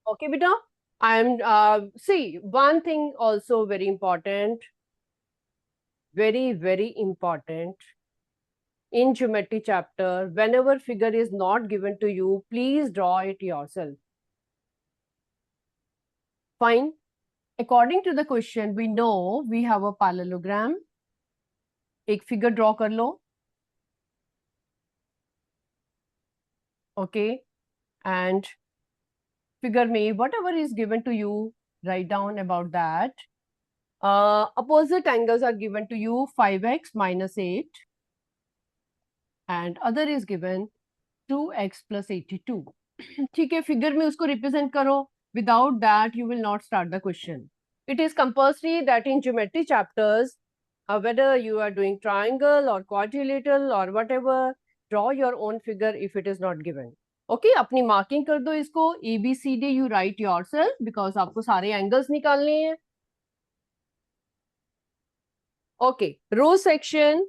Okay, beta. I am see one thing also very important, very important in geometry chapter. Whenever figure is not given to you, please draw it yourself. Fine. According to the question, we know we have a parallelogram. एक figure draw कर लो. Okay. And figure में whatever is given to you, write down about that. Opposite angles are given to you 5x minus 8 and other is given 2x plus 82. ठीक है, figure में उसको represent करो. Without that, you will not start the question. It is compulsory that in geometry chapters, whether you are doing triangle or quadrilateral or whatever, draw your own figure if it is not given. Okay, अपनी marking कर दो इसको. ABCD you write yourself because आपको सारे angles निकालने हैं. Okay, row section.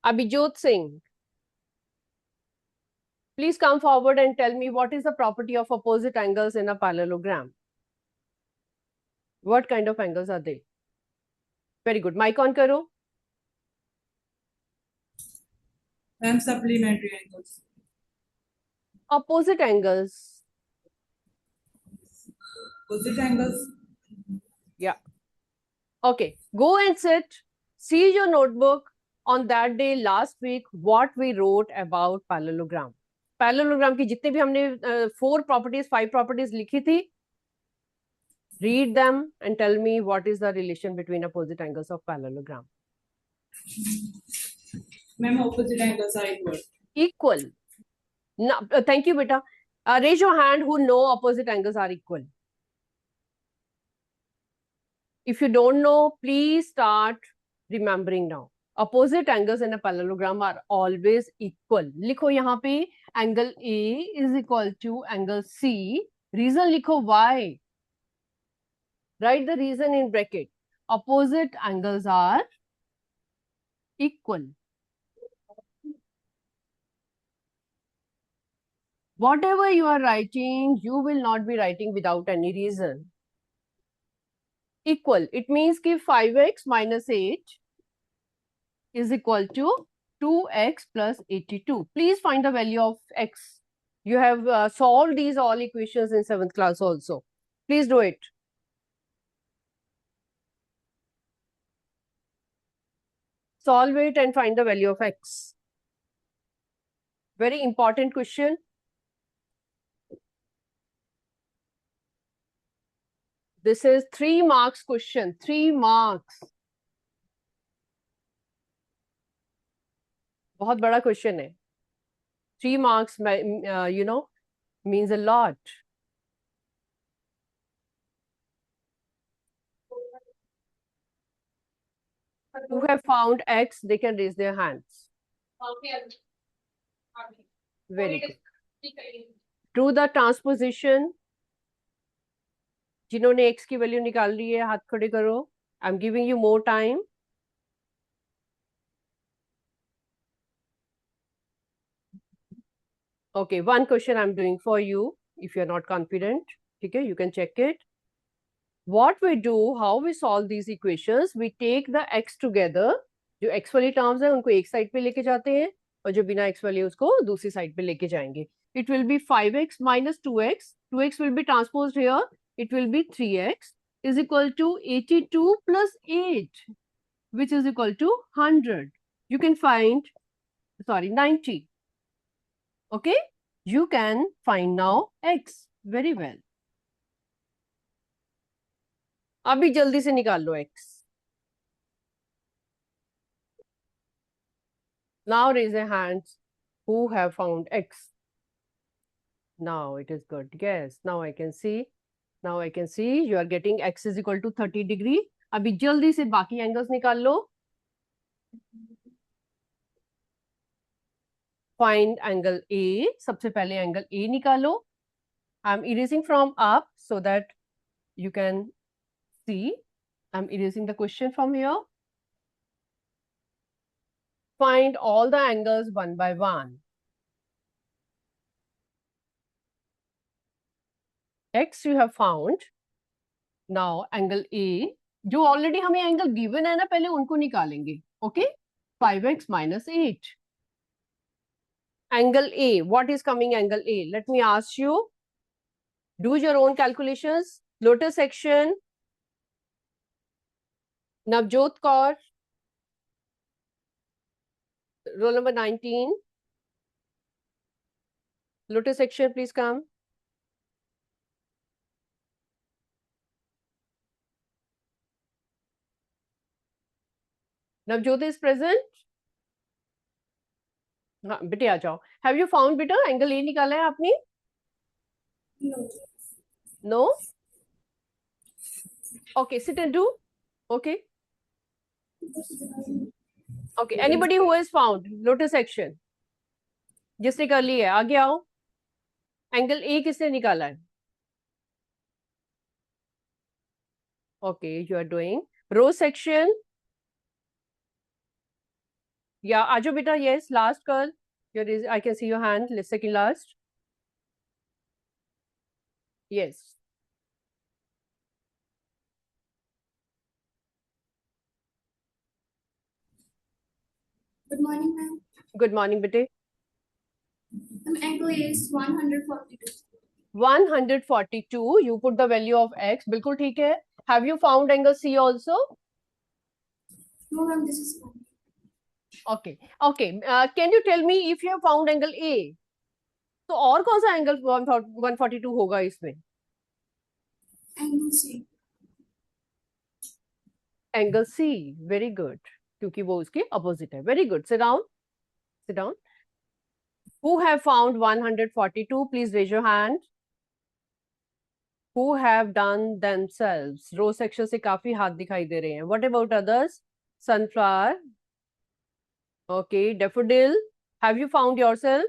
Abhijot Singh, please come forward and tell me what is the property of opposite angles in a parallelogram. What kind of angles are they? Very good. Mic on karo. Ma'am, supplementary angles. Opposite angles. Opposite angles. Yeah. Okay. Go and sit. See your notebook. On that day last week, what we wrote about parallelogram. Parallelogram की जितने भी हमने 4 properties, 5 properties लिखी थी. Read them and tell me what is the relation between opposite angles of parallelogram. Ma'am, opposite angles are equal. Equal. No, thank you, beta. Raise your hand who know opposite angles are equal. If you don't know, please start remembering now. Opposite angles in a parallelogram are always equal. लिखो यहाँ पे angle A is equal to angle C. Reason लिखो why. Write the reason in bracket. Opposite angles are equal. Whatever you are writing, you will not be writing without any reason. Equal. It means कि 5x minus 8 is equal to 2x plus 82. Please find the value of x. You have solved these all equations in 7th class also. Please do it. Solve it and find the value of x. Very important question. This is 3 marks question. 3 marks. बहुत बड़ा question है. 3 marks, you know, means a lot. Who have found x, they can raise their hands. Very good. Do the transposition. जिन्होंने x की value निकाल ली है हाथ खड़े करो. I am giving you more time. Okay, one question I'm doing for you. If you're not confident, okay, you can check it. What we do, how we solve these equations, we take the x together. जो x वाली terms है उनको एक side पे लेके जाते हैं और जो बिना x वाले उसको दूसरी साइड पे लेके जाएंगे. It will be 5x minus 2x. 2x will be transposed here. It will be 3x is equal to 82 plus 8, which is equal to 100. You can find, sorry, 90. Okay, you can find now x. Very well. अभी जल्दी से निकाल लो x. Now raise your hands who have found x. Now it is good. Yes, now I can see. Now I can see you are getting x is equal to 30 degree. अभी जल्दी से बाकी angles निकाल लो. Find angle A. सबसे पहले angle A निकालो. I'm erasing from up so that you can see. I'm erasing the question from here. Find all the angles one by one. x you have found. Now angle A, जो already हमें angle given है ना, पहले उनको निकालेंगे. Okay, 5x minus 8. Angle A, what is coming angle A? Let me ask you. Do your own calculations. Lotus section. Navjot Kaur. Roll number 19. Lotus section, please come. Navjot is present. हाँ बेटे आ जाओ. Have you found बेटा angle A निकाला है आपने? No. No? Okay, sit and do. Okay. Okay, anybody who has found lotus section? जिसने कर ली है आगे आओ. एंगल ए किसने निकाला है? Okay, you are doing row section. या आजो बेटा. यस, लास्ट कर. Your is, I can see your hand. Second last. Yes. Good morning, ma'am. Good morning बेटे. Ma'am, angle is 142. 142. You put the value of x. बिल्कुल ठीक है. Have you found angle C also? No, ma'am, this is fine. Okay. Okay. Can you tell me if you have found angle A? तो और कौन सा angle 142 होगा इसमें? Angle C. Angle C. Very good. क्योंकि वो उसके अपोजिट है. Very good. Sit down. Sit down. Who have found 142? Please raise your hand. Who have done themselves? Row section से काफी हाथ दिखाई दे रहे हैं. What about others? Sunflower. Okay. Daffodil. Have you found yourself?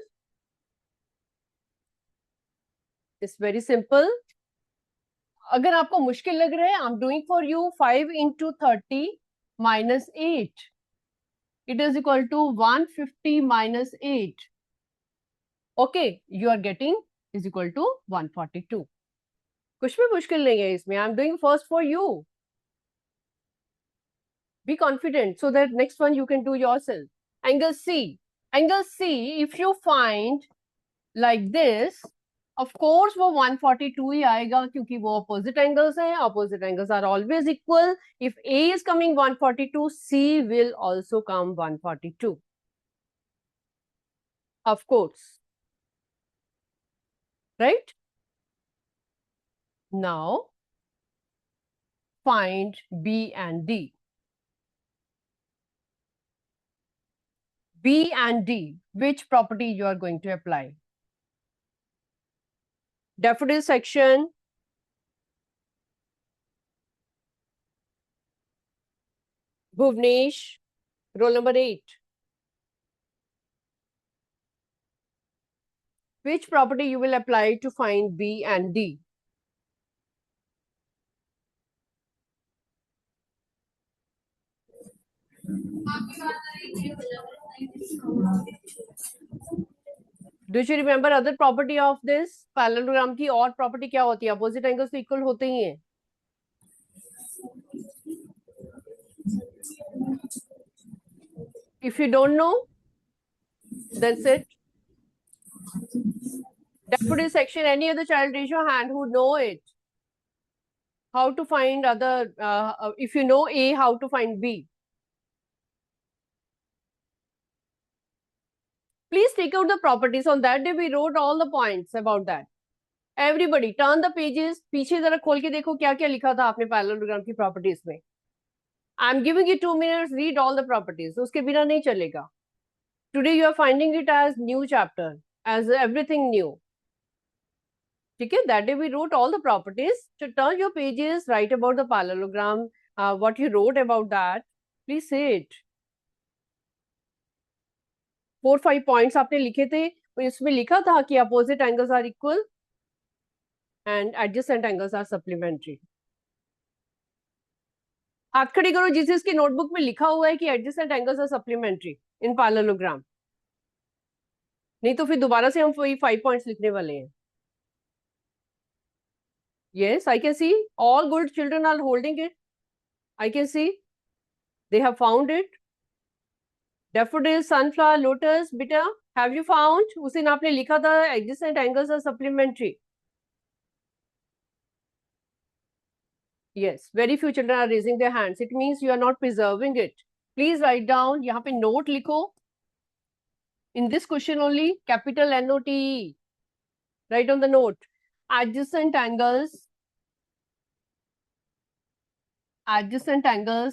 It's very simple. अगर आपको मुश्किल लग रहा है, I'm doing for you 5 into 30 minus 8. It is equal to 150 minus 8. Okay, you are getting is equal to 142. कुछ भी मुश्किल नहीं है इसमें. I'm doing first for you. Be confident so that next one you can do yourself. Angle C. Angle C, if you find like this, of course वो 142 ही आएगा क्योंकि वो opposite angles हैं. Opposite angles are always equal. If A is coming 142, C will also come 142. Of course. Right? Now, find B and D. B and D, which property you are going to apply? Daffodil section. Bhuvnesh, roll number 8. Which property you will apply to find B and D? Do you remember other property of this parallelogram की और property क्या होती है? Opposite angles तो equal होते ही हैं. If you don't know, then sit. Daffodil section. Any other child raise your hand who know it? How to find other? If you know A, how to find B? Please take out the properties. On that day, we wrote all the points about that. Everybody, turn the pages. पीछे जरा खोल के देखो क्या क्या लिखा था आपने parallelogram की properties में. I'm giving you 2 minutes. Read all the properties. उसके बिना नहीं चलेगा. Today you are finding it as new chapter, as everything new. ठीक है? That day we wrote all the properties. So turn your pages. Write about the parallelogram. What you wrote about that. Please say it. 4-5 points आपने लिखे थे. इसमें लिखा था कि opposite angles are equal and adjacent angles are supplementary. हाथ खड़ी करो जिस जिसकी नोटबुक में लिखा हुआ है कि adjacent angles are supplementary in parallelogram. नहीं तो फिर दोबारा से हम वही 5 points लिखने वाले हैं. Yes, I can see all good children are holding it. I can see they have found it. Daffodil, sunflower, lotus, beta, have you found? उस दिन आपने लिखा था adjacent angles are supplementary. Yes, very few children are raising their hands. It means you are not preserving it. Please write down. यहाँ पे note लिखो. In this question only, capital NOTE. Write on the note. Adjacent angles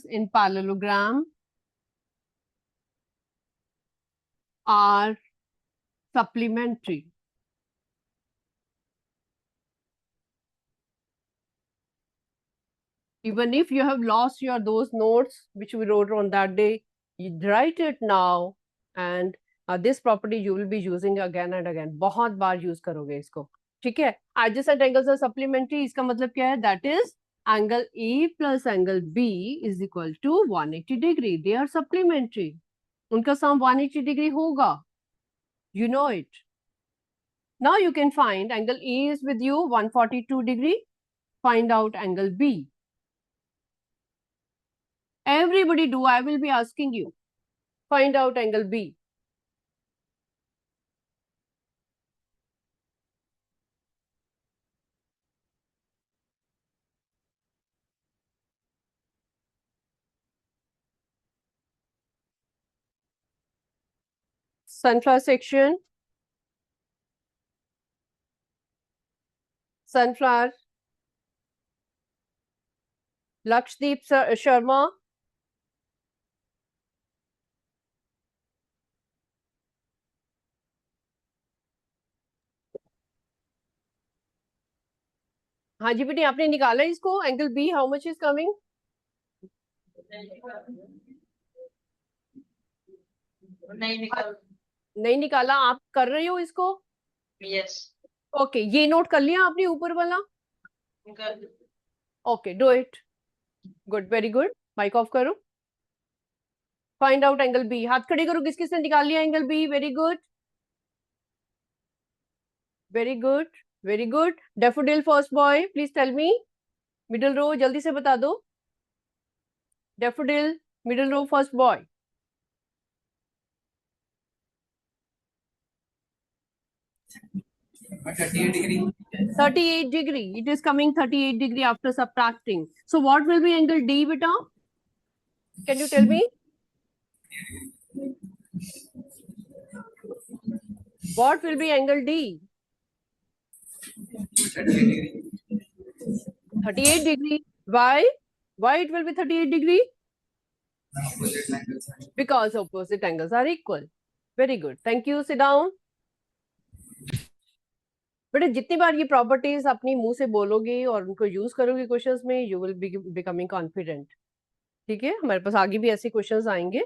in parallelogram are supplementary. Even if you have lost your those notes which we wrote on that day, you write it now, and this property you will be using again and again. बहुत बार use करोगे इसको, ठीक है? Adjacent angles are supplementary. इसका मतलब क्या है? That is angle A plus angle B is equal to 180 degree. They are supplementary. उनका sum 180 degree होगा. You know it. Now you can find angle A is with you 142 degree. Find out angle B. Everybody do. I will be asking you. Find out angle B. Sunflower section. Sunflower. Lakshdeep Sharma. हाँ जी बेटी, आपने निकाला इसको angle B, how much is coming? नहीं निकाला, आप कर रहे हो इसको? यस। ओके, ये नोट कर लिया आपने ऊपर वाला? Okay, do it. Good, very good. Mic off करो. Find out angle B. हाथ खड़े करो, किस किसने निकाल लिया angle B? Very good, very good, very good. Daffodil first boy, please tell me. Middle row, जल्दी से बता दो. Daffodil middle row first boy. 38 degree. 38 degree. It is coming 38 degree after subtracting. So what will be angle D, beta? Can you tell me? What will be angle D? 38 degree. 38 degree. Why? Why it will be 38 degree? Opposite angles. Because opposite angles are equal. Very good. Thank you. Sit down. बेटा जितनी बार ये properties अपनी मुंह से बोलोगे और उनको use करोगे क्वेश्चंस में, you will be becoming confident. ठीक है, हमारे पास आगे भी ऐसे क्वेश्चंस आएंगे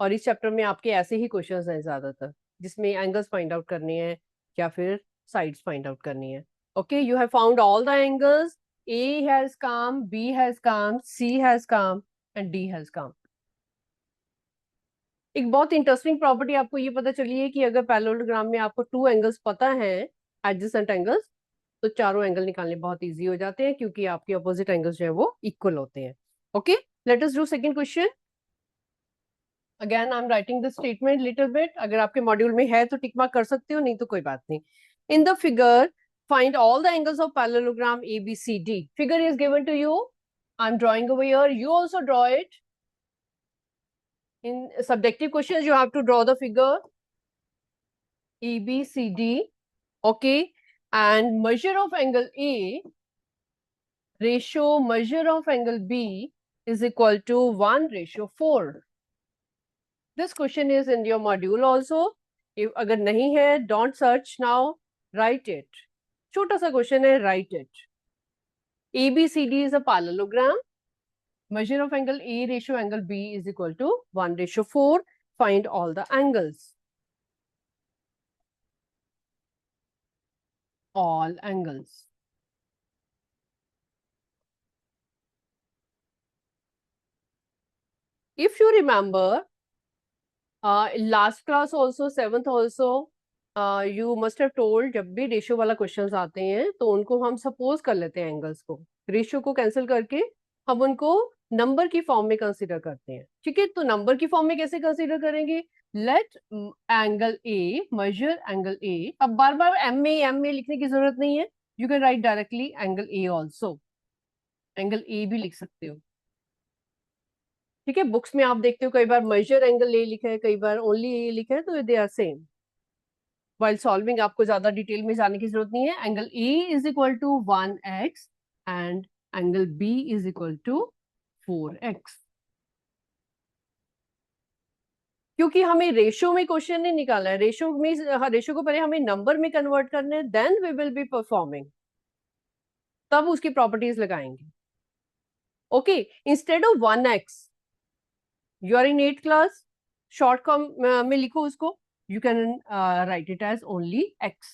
और इस चैप्टर में आपके ऐसे ही क्वेश्चंस हैं ज्यादातर, जिसमें एंगल्स फाइंड आउट करने हैं या फिर साइड्स फाइंड आउट करनी है. Okay, you have found all the angles. A has come, B has come, C has come and D has come. एक बहुत इंटरेस्टिंग प्रॉपर्टी आपको ये पता चली है कि अगर पैरेललोग्राम में आपको 2 एंगल्स पता है, एडजेसेंट एंगल्स, तो चारों एंगल निकालने बहुत इजी हो जाते हैं क्योंकि आपके अपोजिट एंगल्स जो है वो इक्वल होते हैं. Okay, let us do second question. Again I am writing the statement little bit. अगर आपके मॉड्यूल में है तो टिक मार्क कर सकते हो, नहीं तो कोई बात नहीं. In the figure find all the angles of parallelogram ABCD. Figure is given to you. I'm drawing over here. You also draw it. In subjective questions, you have to draw the figure ABCD. Okay, and measure of angle A ratio measure of angle B is equal to 1:4. This question is in your module also. If अगर नहीं है, don't search now. Write it. छोटा सा question है, write it. ABCD is a parallelogram. Measure of angle A ratio angle B is equal to 1:4. Find all the angles. All angles. If you remember, last class also, 7th also, you must have told, जब भी ratio वाला questions आते हैं तो उनको हम suppose कर लेते हैं एंगल्स को, रेशियो को कैंसिल करके हम उनको नंबर की फॉर्म में कंसीडर करते हैं। ठीक है, तो नंबर की फॉर्म में कैसे कंसीडर करेंगे? Let angle A, measure angle A. अब बार बार एम में लिखने की जरूरत नहीं है, you can write directly angle A also, angle A भी लिख सकते हो। ठीक है, बुक्स में आप देखते हो कई बार मेजर एंगल ए लिखा है, कई बार ओनली ए लिखा है, तो they are same. While solving आपको ज्यादा डिटेल में जाने की जरूरत नहीं है। Angle A is equal to 1x and angle B is equal to 4x। क्योंकि हमें रेशियो में क्वेश्चन नहीं निकालना है, रेशियो को पहले हमें नंबर में कन्वर्ट करना है, then we will be performing, तब उसकी प्रॉपर्टीज लगाएंगे। Okay, instead of 1x, you are in 8th class, short form में लिखो उसको, you can write it as only x.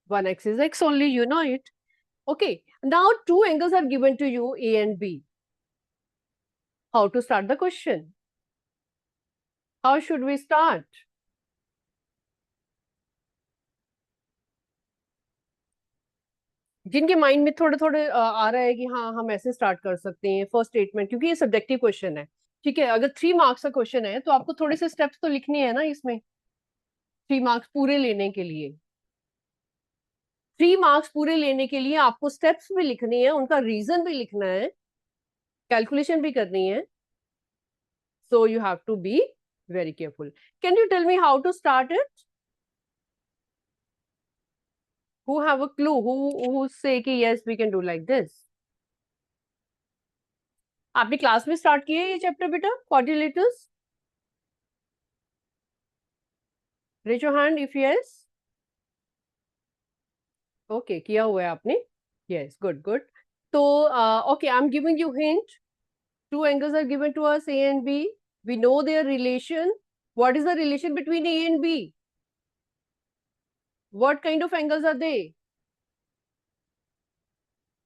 1x is x only, you know it. Okay, now two angles are given to you, A and B. How to start the question? How should we start? जिनके mind में थोड़े थोड़े आ रहा है कि हाँ हम ऐसे स्टार्ट कर सकते हैं फर्स्ट स्टेटमेंट, क्योंकि ये सब्जेक्टिव क्वेश्चन है। ठीक है, अगर 3 मार्क्स का क्वेश्चन है तो आपको थोड़े से स्टेप्स तो लिखने हैं ना इसमें, 3 मार्क्स पूरे लेने के लिए। 3 मार्क्स पूरे लेने के लिए आपको स्टेप्स भी लिखने हैं, उनका रीजन भी लिखना है, कैलकुलेशन भी करनी है। So you have to be very careful. Can you tell me how to start it? Who have a clue? Who say कि yes we can do like this? आपने क्लास में स्टार्ट किए ये चैप्टर बेटा, quadrilaterals? Raise your hand if yes. Okay, किया हुआ है आपने? Yes, good, good. So, okay, I'm giving you hint. Two angles are given to us, A and B. We know their relation. What is the relation between A and B? What kind of angles are they?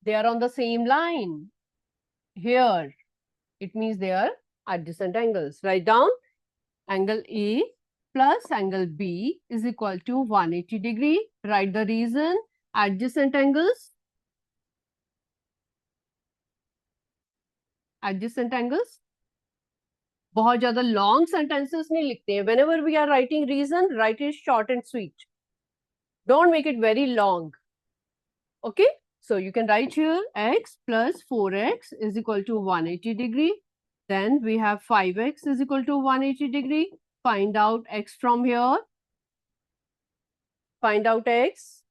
They are on the same line. Here, it means they are adjacent angles. Write down angle A plus angle B is equal to 180 degree. Write the reason. Adjacent angles. Adjacent angles. बहुत ज्यादा long sentences नहीं लिखते हैं. Whenever we are writing reason, write it short and sweet. Don't make it very long. Okay? So you can write here x plus 4x is equal to 180 degree. Then we have 5x is equal to 180 degree. Find out x from here. Find out x.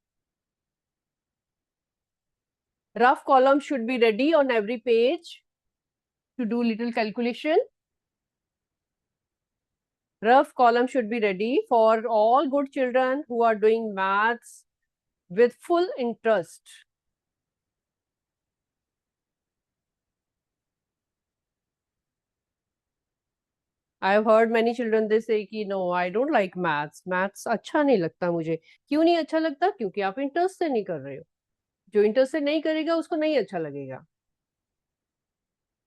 Rough column should be ready on every page to do little calculation. Rough column should be ready for all good children who are doing maths with full interest. I have heard many children they say कि no, I don't like maths. Maths अच्छा नहीं लगता मुझे. क्यों नहीं अच्छा लगता? क्योंकि आप इंटरेस्ट से नहीं कर रहे हो. जो इंटरेस्ट से नहीं करेगा उसको नहीं अच्छा लगेगा.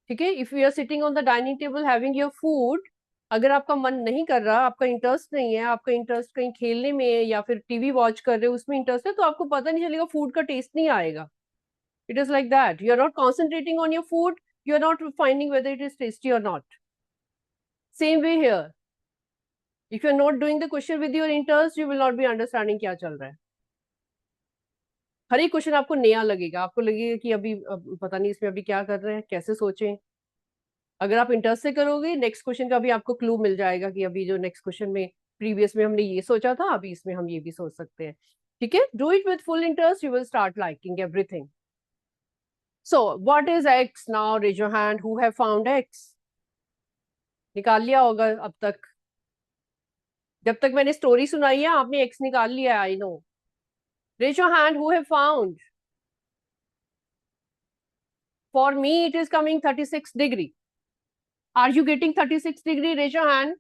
ठीक है, if you are sitting on the dining table having your food, अगर आपका मन नहीं कर रहा, आपका इंटरेस्ट नहीं है, आपका इंटरेस्ट कहीं खेलने में है या फिर टीवी वॉच कर रहे हो उसमें इंटरेस्ट है, तो आपको पता नहीं चलेगा, फूड का टेस्ट नहीं आएगा. It is like that. You are not concentrating on your food, you are not finding whether it is tasty और not. Same way here, if you are not doing the question with your interest, you will not be understanding क्या चल रहा है. हर एक question आपको नया लगेगा, आपको लगेगा कि अभी पता नहीं इसमें अभी क्या कर रहे हैं, कैसे सोचें. अगर आप इंटरेस्ट से करोगे, नेक्स्ट क्वेश्चन का भी आपको क्लू मिल जाएगा कि अभी जो नेक्स्ट क्वेश्चन में प्रीवियस में हमने ये सोचा था, अभी इसमें हम ये भी सोच सकते हैं. ठीक है, do it with full interest, you will start liking everything. So what is X now? Raise your hand who have found X. निकाल लिया होगा अब तक. जब तक मैंने स्टोरी सुनाई है आपने एक्स निकाल लिया, I know. Raise your hand who have found. For me, it is coming 36 degree. Are you getting 36 degree? Raise your hand.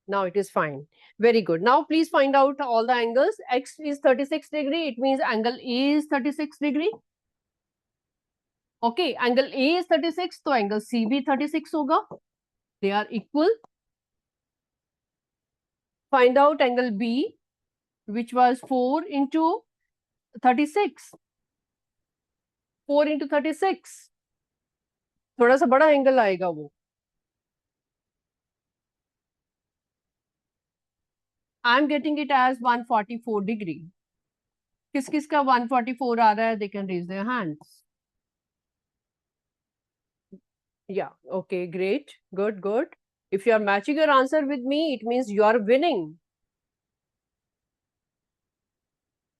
Now it is fine. Very good. Now please find out all the angles. X is 36 degree. It means angle A is 36 degree. Okay. Angle A is 36. So angle C भी 36 होगा. They are equal. Find out angle B, which was 4 into 36. 4 into 36. थोड़ा सा बड़ा angle आएगा वो. I am getting it as 144 degree. किस किस का 144 आ रहा है? They can raise their hands. Yeah, okay, great. Good, good. If you are matching your answer with me, it means you are winning.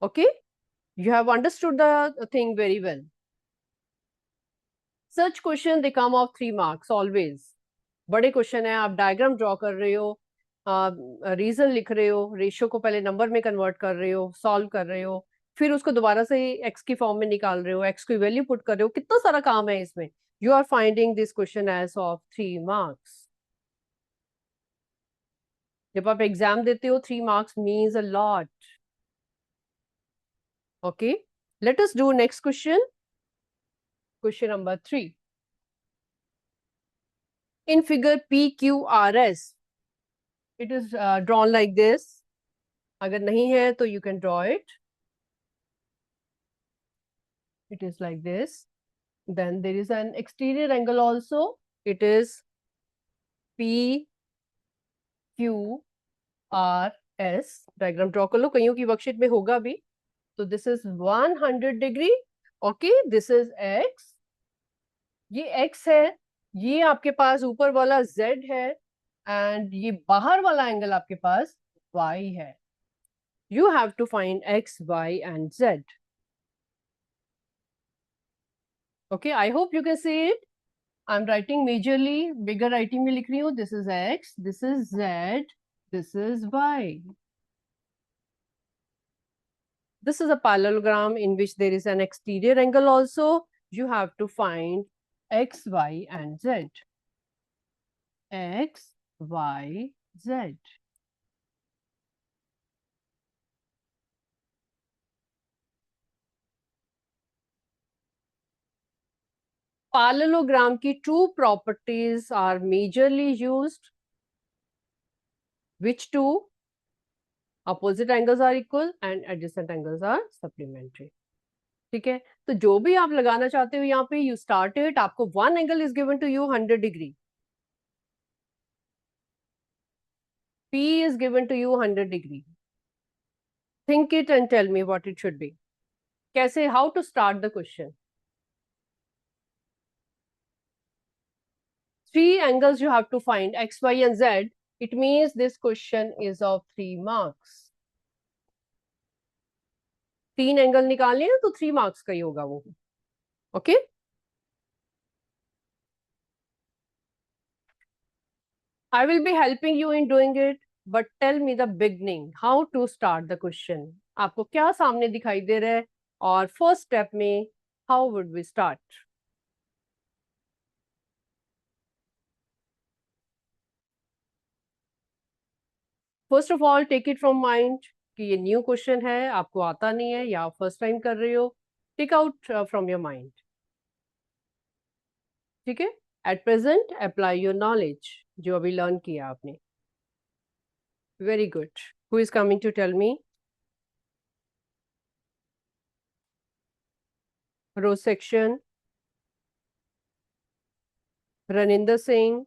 Okay? You have understood the thing very well. Such question, they come of 3 marks always. बड़े question है, आप diagram draw कर रहे हो, reason लिख रहे हो, ratio को पहले नंबर में कन्वर्ट कर रहे हो, सॉल्व कर रहे हो, फिर उसको दोबारा से एक्स की फॉर्म में निकाल रहे हो, एक्स की वैल्यू पुट कर रहे हो, कितना सारा काम है इसमें. You are finding this question as of 3 marks. जब आप एग्जाम देते हो 3 marks means a lot. Okay, let us do next question. Question number 3. In figure PQRS, it is drawn like this. अगर नहीं है तो you can draw it. It is like this. Then there is an exterior angle also. It is PQRS. Diagram draw कर लो, कईयों की worksheet में होगा भी. So this is 100 degree. Okay, this is X. ये X है, ये आपके पास ऊपर वाला Z है, and ये बाहर वाला एंगल आपके पास Y है. You have to find X, Y and Z. Okay, I hope you can see it. I'm writing majorly, bigger writing में लिख रही हूँ. This is X, this is Z, this is Y. This is a parallelogram in which there is an exterior angle also. You have to find X, Y and Z. X, Y, Z. Parallelogram की 2 properties are majorly used. Which 2? Opposite angles are equal and adjacent angles are supplementary. ठीक है, तो जो भी आप लगाना चाहते हो यहाँ पे, you start it. आपको one angle is given to you 100 degree. P is given to you 100 degree. Think it and tell me what it should be. कैसे? How to start the question? 3 angles you have to find, X, Y and Z. It means this question is of 3 marks. 3 angle निकालने हैं तो 3 marks का ही होगा वो. Okay, I will be helping you in doing it, but tell me the beginning, how to start the question. आपको क्या सामने दिखाई दे रहा है और फर्स्ट स्टेप में how would we start? First of all, take it from mind कि ये न्यू क्वेश्चन है, आपको आता नहीं है या फर्स्ट टाइम कर रहे हो. Take out from your mind. ठीक है, at present apply your knowledge, जो अभी लर्न किया आपने. Very good. Who is coming to tell me? Row section, Raninder Singh,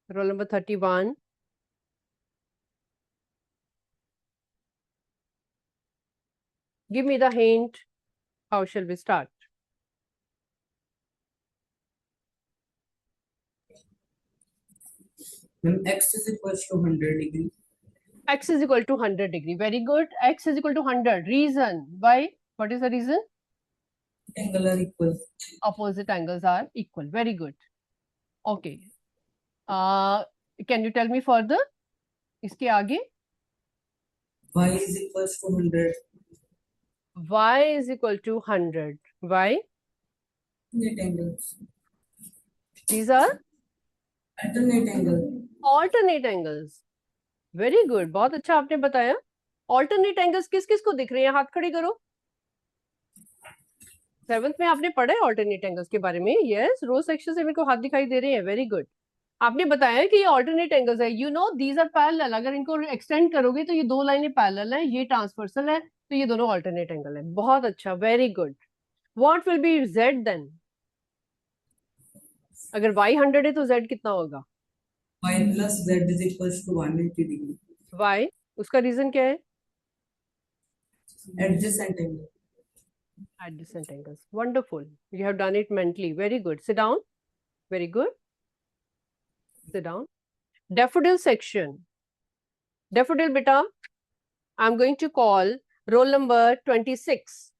roll number 31. Give me the hint. How shall we start? X is equals to 100 degree. X is equal to 100 degree. Very good. X is equal to 100. Reason. Why? What is the reason? Angle are equal. Opposite angles are equal. Very good. Okay. Can you tell me further? इसके आगे? Y is equals to 100. Y is equal to 100. Why? Alternate angles. These are Alternate angle. alternate angles. Very good. बहुत अच्छा आपने बताया. Alternate angles किस किस को दिख रहे हैं? हाथ खड़ी करो. 7th में आपने पढ़ा है alternate angles के बारे में? Yes. रो सेक्शन से मेरे को हाथ दिखाई दे रहे हैं. Very good. आपने बताया कि ये ऑल्टरनेट एंगल्स है, you know these are parallel, अगर इनको एक्सटेंड करोगे तो ये दो लाइनें पैरेलल है, ये ट्रांसवर्सल है, तो ये दोनों ऑल्टरनेट एंगल है। बहुत अच्छा, very good. What will be Z then? अगर y 100 है तो z कितना होगा? y plus z is equals to 180 degree. y, उसका रीजन क्या है? Adjacent angle. Adjacent angles. Wonderful. You have done it mentally. Very good. Sit down. Very good. Sit down. Daffodil section. Daffodil beta, I'm going to call roll number 26.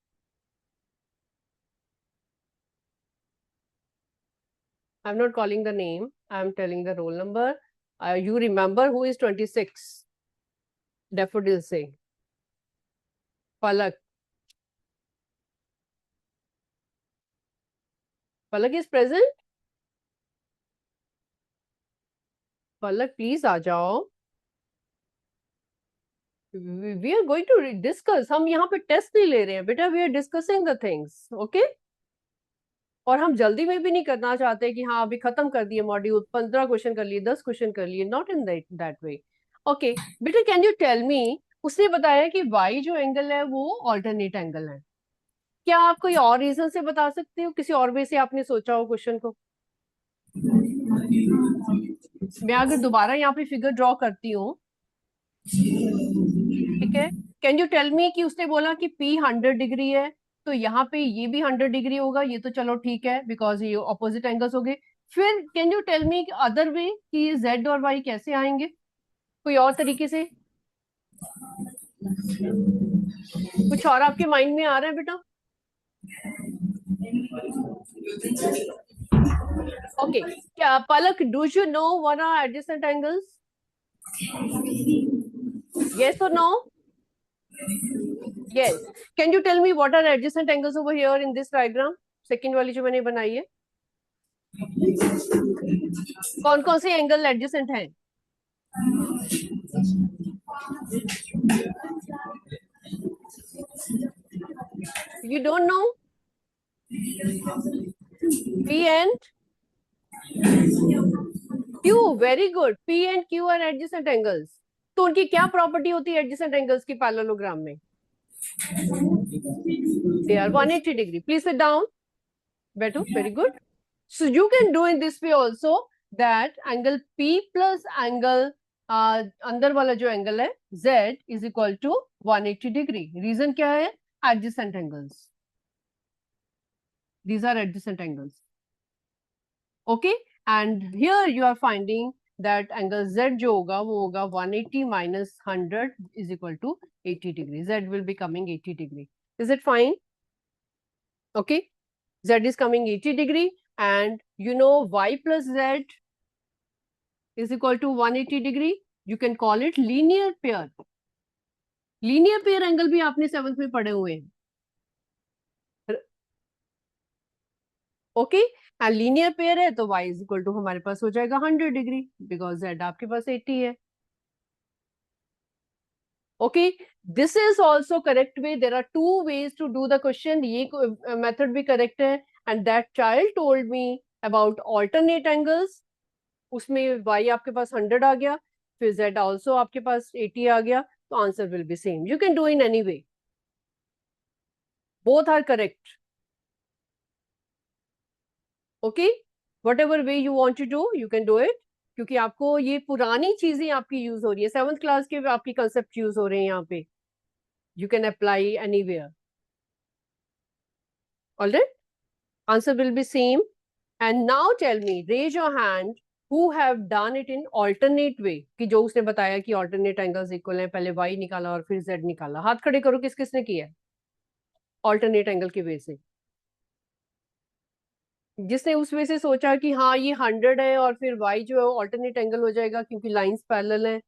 I'm not calling the name. I'm telling the roll number. You remember who is 26? Daffodil say. Palak. Palak is present? Palak, please आ जाओ. We are going to discuss. हम यहाँ पे test नहीं ले रहे हैं बेटा. We are discussing the things. Okay? और हम जल्दी में भी नहीं करना चाहते कि हाँ अभी खत्म कर दिए मॉड्यूल, 15 क्वेश्चन कर लिए, 10 क्वेश्चन कर लिए. Not in that way. Okay बेटा, कैन यू टेल मी, उसने बताया कि y जो एंगल है वो ऑल्टरनेट एंगल है. क्या आप कोई और रीजन से बता सकते हो, किसी और वे से आपने सोचा हो क्वेश्चन को? मैं अगर दोबारा यहाँ पे फिगर ड्रॉ करती हूँ, ठीक है, कैन यू टेल मी कि उसने बोला कि P 100 डिग्री है, तो यहाँ पे ये भी 100 डिग्री होगा, ये तो चलो ठीक है बिकॉज ये ऑपोजिट एंगल्स हो गए. फिर can you tell me other way कि Z और Y कैसे आएंगे, कोई और तरीके से? कुछ और आपके माइंड में आ रहा है बेटा? ओके, क्या Palak, do you know what are adjacent angles? Yes or no? Yes. Can you tell me what are adjacent angles over here in this diagram? Second वाली जो मैंने बनाई है, कौन कौन से एंगल एडजेसेंट हैं? You don't know? P and Q. Very good. P and Q are adjacent angles. तो उनकी क्या प्रॉपर्टी होती है एडजेसेंट एंगल्स की पैरेललोग्राम में? They are 180 degree. Please sit down. बैठो. Very good. So you can do in this way also that angle P plus angle अंदर वाला जो एंगल है Z is equal to 180 degree. Reason क्या है? Adjacent angles. These are adjacent angles. Okay, and here you are finding that angle Z जो होगा वो होगा 180 minus 100 is equal to 80 degree. Z will be coming 80 degree. Is it fine? Okay, Z is coming 80 degree, and you know Y plus Z is equal to 180 degree. You can call it linear pair. Linear pair angle भी आपने 7th में पढ़े हुए हैं. Okay, and linear pair है तो y is equal to हमारे पास हो जाएगा 100 डिग्री बिकॉज z आपके पास 80 है. Okay, this is also correct way. There are two ways to do the question. ये मेथड भी करेक्ट है. And that child told me about alternate angles. उसमें y आपके पास 100 आ गया, फिर z ऑल्सो आपके पास 80 आ गया, तो answer will be same. You can do in any way. Both are correct. Okay, whatever way you want to do, you can do it. क्योंकि आपको ये पुरानी चीजें आपकी यूज हो रही है, 7th क्लास के आपकी कंसेप्ट यूज हो रहे हैं यहाँ पे. You can apply anywhere. Alright, answer will be same. And now tell me, raise your hand who have done it in alternate way. कि जो उसने बताया कि alternate angles equal हैं, पहले y निकाला और फिर z निकाला. हाथ खड़े करो, किस किसने किया alternate angle के वे से. जिसने उस वे से सोचा कि हाँ ये 100 है और फिर y जो है ऑल्टरनेट एंगल हो जाएगा क्योंकि लाइंस पैरेलल हैं.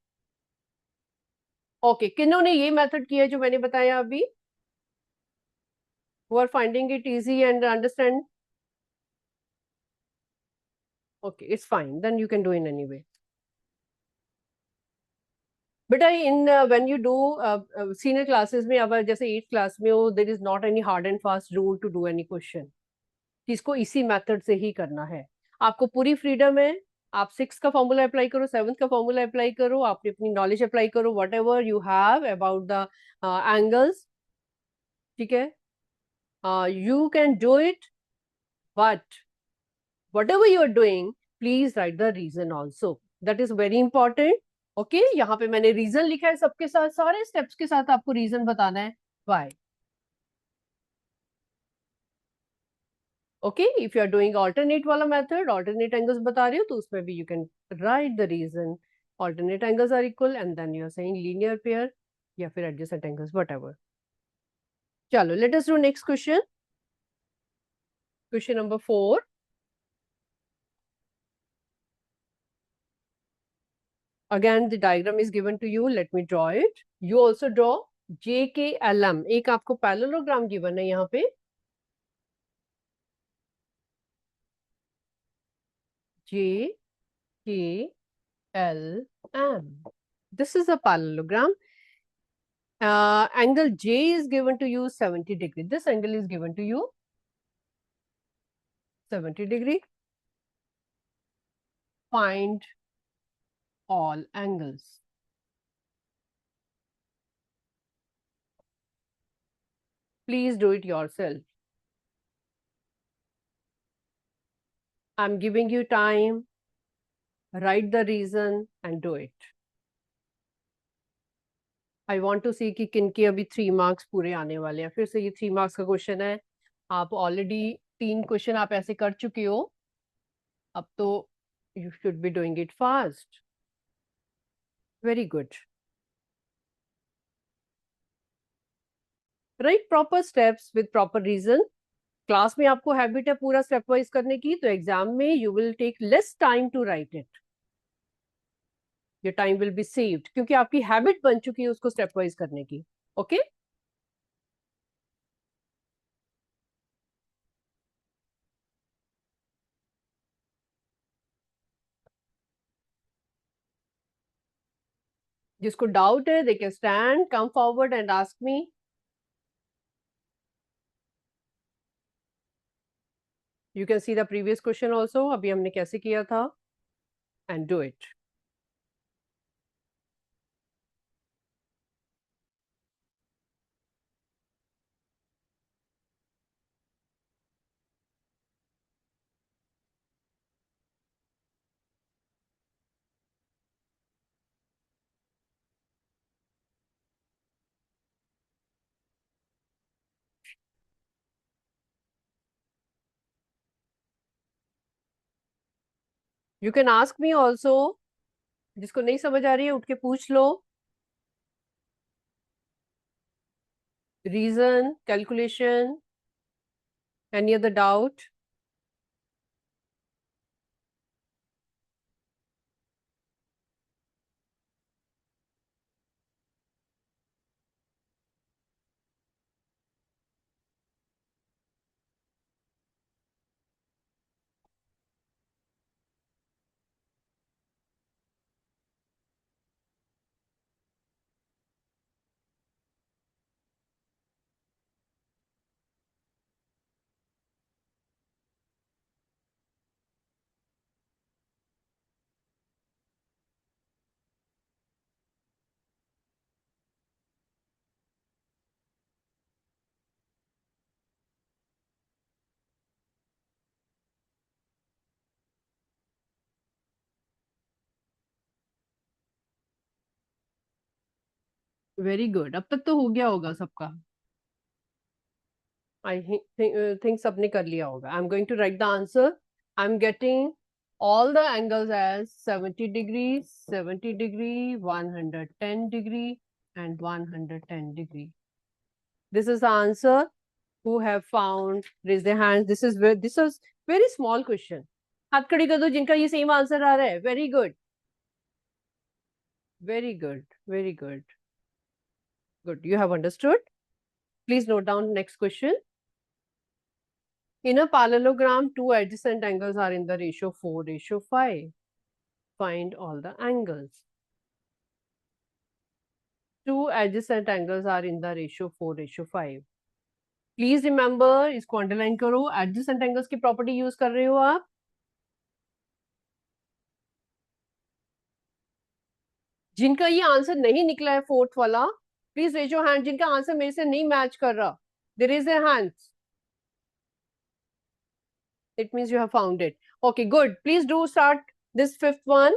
ओके, किन्होंने ये मेथड किया जो मैंने बताया अभी? who are finding it easy and understand? Okay, it's fine, then you can do in any way. बेटा इन when you do senior classes में, अब जैसे 8th क्लास में हो, there is not any hard and fast rule to do any question. इसको इसी method से ही करना है. आपको पूरी फ्रीडम है आप 6 का फॉर्मूला अप्लाई करो, 7 का फॉर्मूला अप्लाई करो, आप अपनी नॉलेज अप्लाई करो, what ever you have about the angles, ठीक है, you can do it, but whatever you are doing, please write the reason also. That is very important. Okay, यहाँ पे मैंने रीजन लिखा है, सबके साथ सारे स्टेप्स के साथ आपको रीजन बताना है why. Okay, if you are doing alternate वाला method, alternate angles बता रही हो, तो उसमें भी you can write the reason. Alternate angles are equal and then you are saying linear pair या फिर adjacent angles, whatever. चलो, let us do next question. Question number 4. Again, the diagram is given to you. Let me draw it. You also draw JKLM. एक आपको parallelogram given है यहाँ पे. JKLM. This is a parallelogram. Angle J is given to you 70 degree. This angle is given to you 70 degree. Find all angles. Please do it yourself. I'm giving you time. Write the reason and do it. I want to see कि किनके अभी 3 marks पूरे आने वाले हैं. फिर से ये 3 मार्क्स का क्वेश्चन है. आप ऑलरेडी 3 क्वेश्चन आप ऐसे कर चुके हो. अब तो you should be doing it fast. Very good. Write proper steps with proper reason. Class में आपको हैबिट है पूरा स्टेप वाइज करने की, तो एग्जाम में you will take less time to write it. Your time will be saved क्योंकि आपकी हैबिट बन चुकी है उसको स्टेप वाइज करने की. ओके जिसको डाउट है they can stand, come forward and ask me. You can see the previous question also, अभी हमने कैसे किया था, and do it. You can ask me also. जिसको नहीं समझ आ रही है उठ के पूछ लो. Reason, calculation, any other doubt. Very good. अब तक तो हो गया होगा सबका. I think सबने कर लिया होगा. I'm going to write the answer. I'm getting all the angles as 70 degrees, 70 degree, 110 degree, and 110 degree. This is the answer. Who have found? Raise their hands. This is very small question. हाथ खड़ी कर दो जिनका ये same answer आ रहा है. Very good. Very good. Very good. Good. You have understood. Please note down next question. In a parallelogram, two adjacent angles are in the ratio 4:5. Find all the angles. Two adjacent angles are in the ratio 4:5. Please remember, इसको underline करो. Adjacent angles की property use कर रहे हो आप. जिनका ये answer नहीं निकला है फोर्थ वाला, प्लीज रेज योर हैंड, जिनका आंसर मेरे से नहीं मैच कर रहा, there is there hands, it means you have found it. Okay, good. Please do start this fifth one.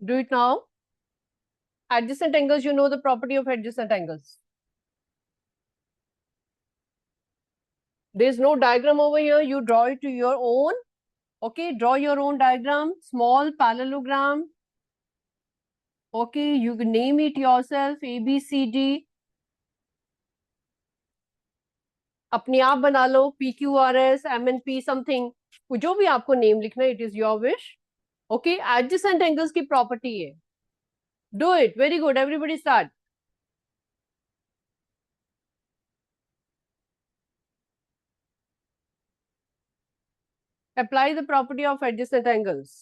Do it now. Adjacent angles, you know the property of adjacent angles. There's no diagram over here. You draw it to your own. Okay, draw your own diagram, small parallelogram. Okay, you can name it yourself, A, B, C, D. अपने आप बना लो, PQRS, MNP, something. जो भी आपको name लिखना है, it is your wish. Okay, adjacent angles की property है. Do it. Very good. Everybody start. Apply the property of adjacent angles.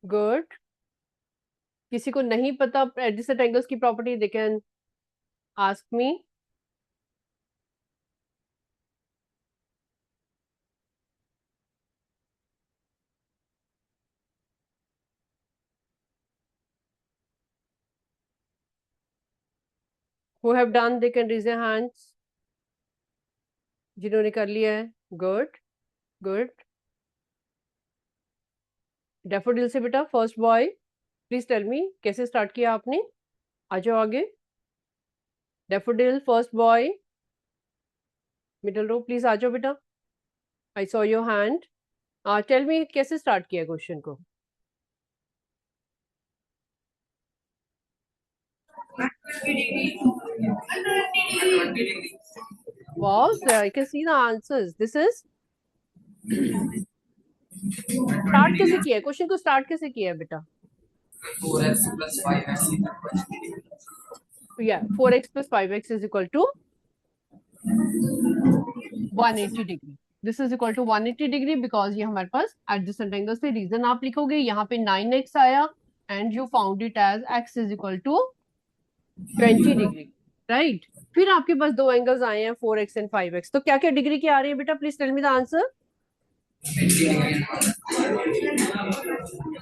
Good. किसी को नहीं पता adjacent angles की property, they can ask me. Who have done, they can raise their hands. जिन्होंने कर लिया है, good, good. Daffodil से बेटा, first boy, please tell me कैसे start किया आपने? आ जाओ आगे. Daffodil, first boy, middle row, please आ जाओ बेटा. I saw your hand. Tell me कैसे start किया question को? Wow, sir, I can see the answers. This is start कैसे किया है? क्वेश्चन को स्टार्ट कैसे किया है बेटा? 4x plus 5x equal to 20. Yeah, 4x plus 5x is equal to 180 degree. This is equal to 180 degree because ये हमारे पास adjacent angle से रीजन आप लिखोगे, यहाँ पे 9x आया and you found it as x is equal to 20 degree, right? फिर आपके पास दो एंगल्स आए हैं 4x and 5x. तो क्या क्या डिग्री की आ रही है बेटा? Please tell me the answer.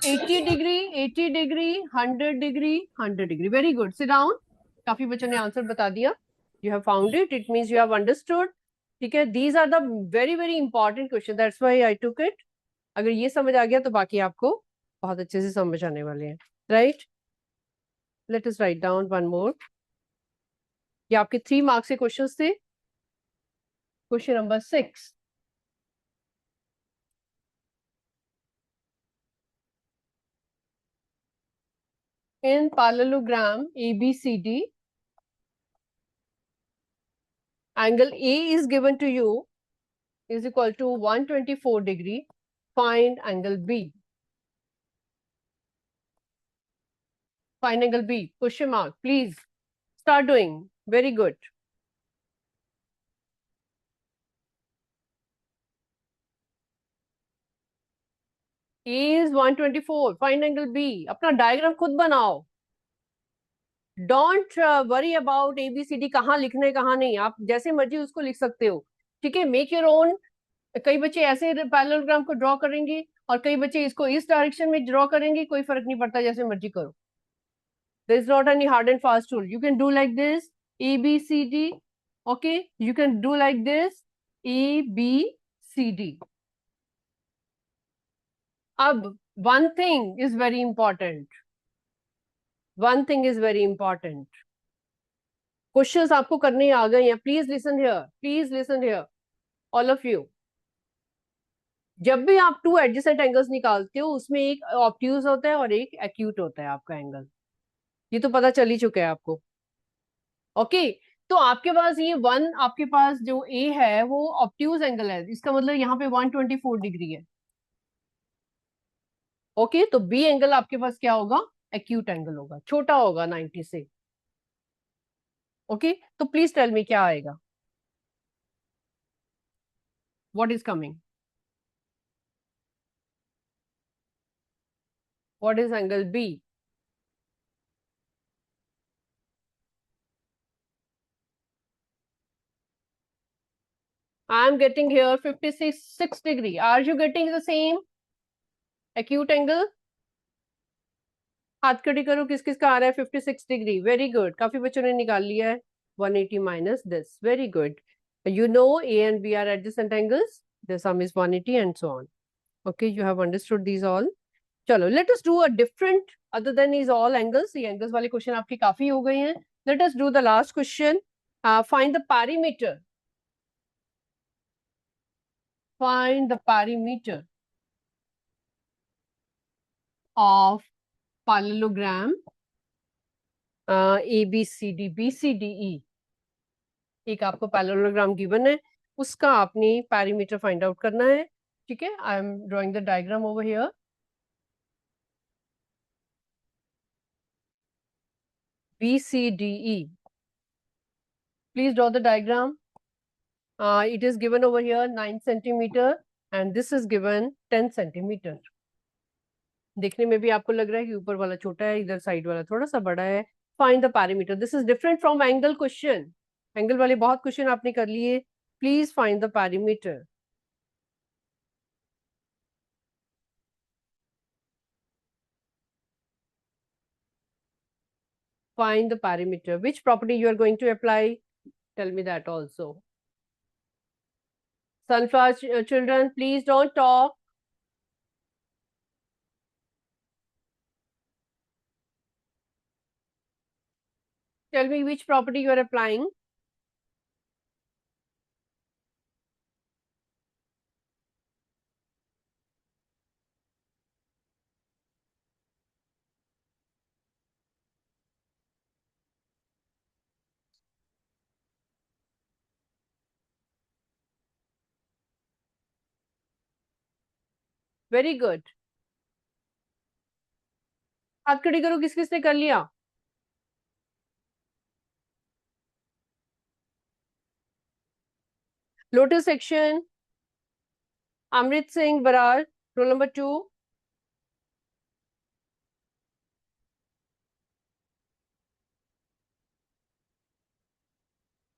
80 degree, 80 degree, 100 degree, 100 degree. Very good. Sit down. काफी बच्चों ने आंसर बता दिया. You have found it. It means you have understood. ठीक है. These are the very very important question. That's why I took it. अगर ये समझ आ गया तो बाकी आपको बहुत अच्छे से समझ आने वाले हैं. Right. Let us write down one more. ये आपके 3 मार्क्स के क्वेश्चंस थे. Question number 6. In parallelogram ABCD, angle A is given to you is equal to 124 degree. Find angle B. Find angle B. Question mark. Please start doing. Very good. A is 124. Find angle B. अपना diagram खुद बनाओ. Don't worry about ABCD कहाँ लिखना है कहाँ नहीं. आप जैसे मर्जी उसको लिख सकते हो. ठीक है. Make your own. कई बच्चे ऐसे पैरेललोग्राम को ड्रॉ करेंगे और कई बच्चे इसको इस डायरेक्शन में ड्रॉ करेंगे. कोई फर्क नहीं पड़ता, जैसे मर्जी करो. There is not any hard and fast rule. You can do like this, A, B, C, D. Okay, you can do like this, A, B, C, D. अब one thing is very important. One thing is very important. Questions आपको करने आ गए हैं. Please listen here. Please listen here, all of you. जब भी आप two adjacent angles निकालते हो उसमें एक ऑब्ट्यूज होता है और एक एक्यूट होता है आपका एंगल. ये तो पता चल ही चुका है आपको. ओके. तो आपके पास ये वन, आपके पास जो ए है वो ऑब्ट्यूज एंगल है. इसका मतलब यहाँ पे 124 डिग्री है. ओके. तो बी एंगल आपके पास क्या होगा? एक्यूट एंगल होगा, छोटा होगा 90 से. ओके. तो प्लीज टेल मी क्या आएगा. What is coming? What is angle B? I am getting here 56 degree. Are you getting the same acute angle? हाथ खड़ी करो, किस किस का आ रहा है 56 डिग्री. वेरी गुड, काफी बच्चों ने निकाल लिया है. 180 minus this. Very good. You know A and B are adjacent angles. The sum is 180 and so on. Okay, you have understood these all. चलो, let us do a different other than these all angles. ये angles वाले question आपके काफी हो गए हैं. Let us do the last question. Find the perimeter. Find the perimeter of parallelogram ABCD, BCDE. एक आपको पैरेललोग्राम गिवन है, उसका आपने पैरीमीटर फाइंड आउट करना है. ठीक है, I am drawing the diagram over here. BCDE. Please draw the diagram. It is given over here 9 centimeter and this is given 10 centimeter. देखने में भी आपको लग रहा है कि ऊपर वाला छोटा है, इधर साइड वाला थोड़ा सा बड़ा है. Find the perimeter. This is different from angle question. Angle वाले बहुत क्वेश्चन आपने कर लिए. Please find the perimeter. Find the perimeter. Which property you are going to apply? Tell me that also. Sunflower children, please don't talk. Tell me which property you are applying. Very good. हाथ खड़ी करो, किस किसने कर लिया? Lotus section. Amrit Singh Barar, roll number 2.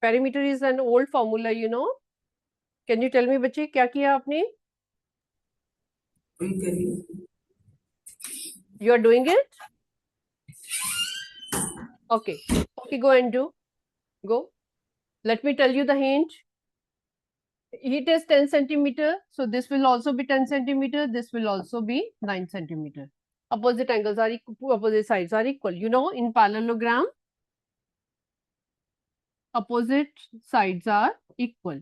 Perimeter is an old formula, you know. Can you tell me, बच्चे, क्या किया आपने? वही करिए. You are doing it? Okay. Okay, go and do. Go. Let me tell you the hint. It is 10 centimeter. So this will also be 10 centimeter. This will also be 9 centimeter. Opposite angles are equal, opposite sides are equal. You know, in parallelogram, opposite sides are equal.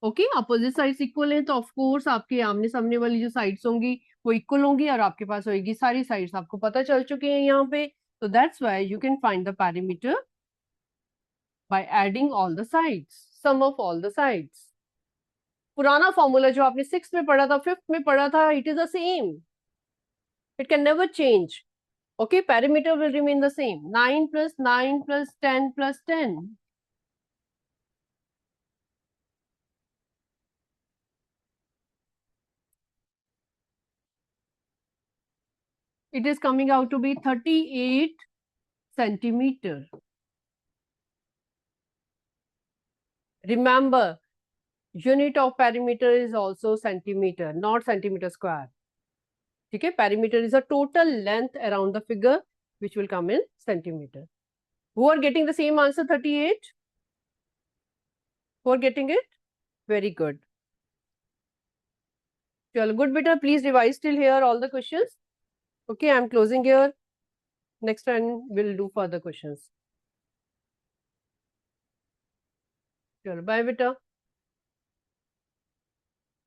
Okay, opposite sides equal है तो of course आपके आमने सामने वाली जो sides होंगी वो equal होंगी और आपके पास होगी सारी साइड्स. आपको पता चल चुके हैं यहाँ पे. तो that's why you can find the perimeter by adding all the sides, sum of all the sides. पुराना फॉर्मूला जो आपने 6th में पढ़ा था, 5th में पढ़ा था, it is the same. It can never change. Okay, perimeter will remain the same. 9 plus 9 plus 10 plus 10. It is coming out to be 38 centimeter. Remember, unit of perimeter is also centimeter, not centimeter square. Okay, perimeter is a total length around the figure, which will come in centimeter. Who are getting the same answer, 38? Who are getting it? Very good. Well, good beta, please revise till here all the questions. Okay, I am closing here. Next time we'll do further questions. Bye beta.